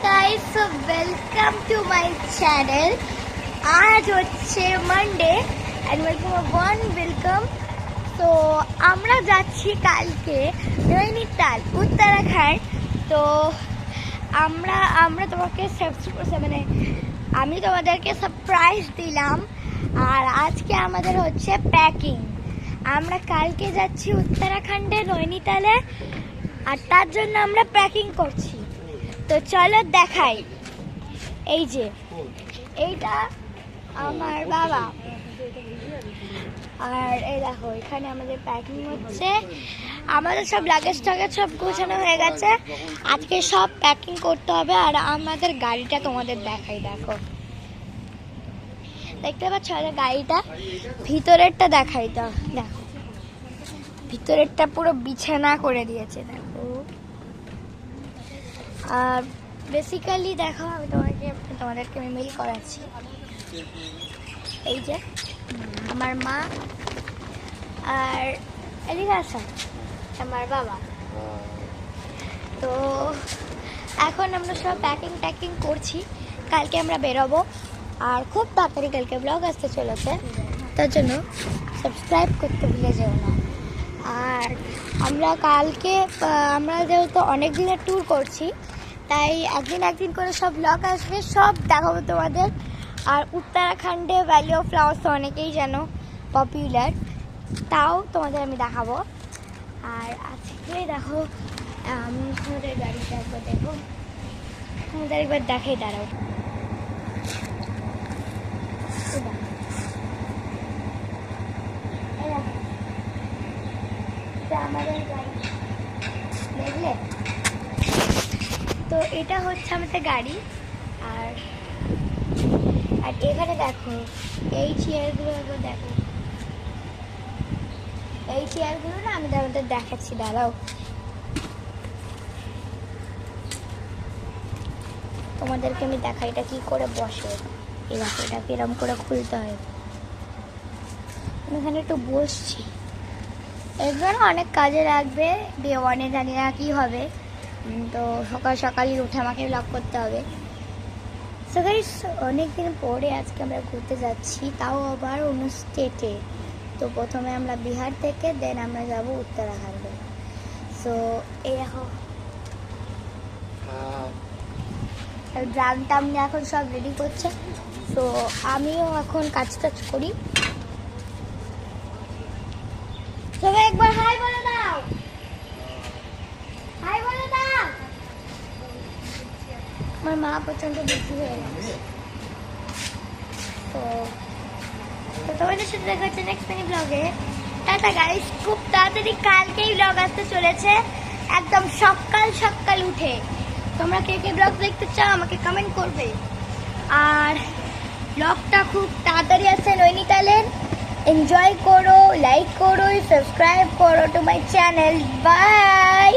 guys, so welcome to my channel. आज হচ্ছে Monday and welcome. So আমরা যাচ্ছি কালকে নৈনিতাল উত্তরাখণ্ড। তো আমরা তোমাকে আমি তোমাদেরকে সারপ্রাইজ দিলাম। আর আজকে আমাদের হচ্ছে প্যাকিং। আমরা কালকে যাচ্ছি উত্তরাখণ্ডে নৈনিতালে, আর তার জন্য আমরা প্যাকিং করছি। তো চলো দেখাই। এই যে এইটা আমার বাবা, আর এই দেখো এখানে আমাদের প্যাকিং হচ্ছে। আমাদের সব লাগেজ টাগেজ সব গোছানো হয়ে গেছে, আজকে সব প্যাকিং করতে হবে। আর আমাদের গাড়িটা তোমাদের দেখাই, দেখো দেখতে পাচ্ছ গাড়িটা, ভিতরেরটা দেখাই। তো দেখো ভিতরেরটা পুরো বিছানা করে দিয়েছে, দেখো। আর বেসিক্যালি দেখো আমি তোমাদেরকে মিল করাচ্ছি। এই যে আমার মা, আর এদিকে আসা আমার বাবা। তো এখন আমরা সব প্যাকিং করছি, কালকে আমরা বেরোবো। আর খুব তাড়াতাড়ি কালকে ব্লগ আসতে চলেছে, তার জন্য সাবস্ক্রাইব করতে ভুলে যেও না। আর আমরা যেহেতু অনেক দিনের ট্যুর করছি, তাই একদিন করে সব ব্লগ আসবে, সব দেখাবো তোমাদের। আর উত্তরাখণ্ডে ভ্যালি অফ ফ্লাওয়ার্স তো অনেকেই জানো, পপুলার, তাও তোমাদের আমি দেখাবো। আর আজকে দেখো আমাদের গাড়িটা একবার দেখো, আমাদের একবার দেখাই, দাঁড়াও। আমাদের গাড়ি দেখলে তো, এটা হচ্ছে আমাদের গাড়ি। আর এখানে দেখো এই চেয়ারগুলো দেখো, এই চেয়ারগুলো না আমি তোমাদের দেখাচ্ছি, দাঁড়াও। তোমাদেরকে আমি দেখাই এটা কি করে বসে। এই দেখো এটা কিরম করে খুলতে হয়। আমি এখানে একটু বসছি, এগুলো অনেক কাজে লাগবে। বিয়ে জানি না কি হবে, তো সকালই উঠে আমাকে ব্লগ করতে হবে। সো গাইস, অনেকদিন পরে আজকে আমরা ঘুরতে যাচ্ছি, তাও আবার অন্য স্টেটে। তো প্রথমে আমরা বিহার থেকে দেন আমরা যাব উত্তরাখণ্ডে। সো এই দেখো ড্রাম টাম নিয়ে এখন সব রেডি করছে। তো আমিও এখন কাজ করি। তবে একবার হাই বলে দাও, হাই বলে দাও। আমার মা প্রচন্ড বেশি হয়ে গেছে। তো তোমাদের সাথে দেখা হচ্ছে নেক্সট মিনি ব্লগে। টাটা গাইস, খুব তাড়াতাড়ি কালকেই ব্লগ আসতে চলেছে, একদম সকাল উঠে। তোমরা কে ব্লগ দেখতে চাও আমাকে কমেন্ট করবে। আর ব্লগটা খুব তাড়াতাড়ি আসছে নৈনিতালের। এনজয় করো, লাইক করো, সাবস্ক্রাইব করো টু মাই চ্যানেল। বাই।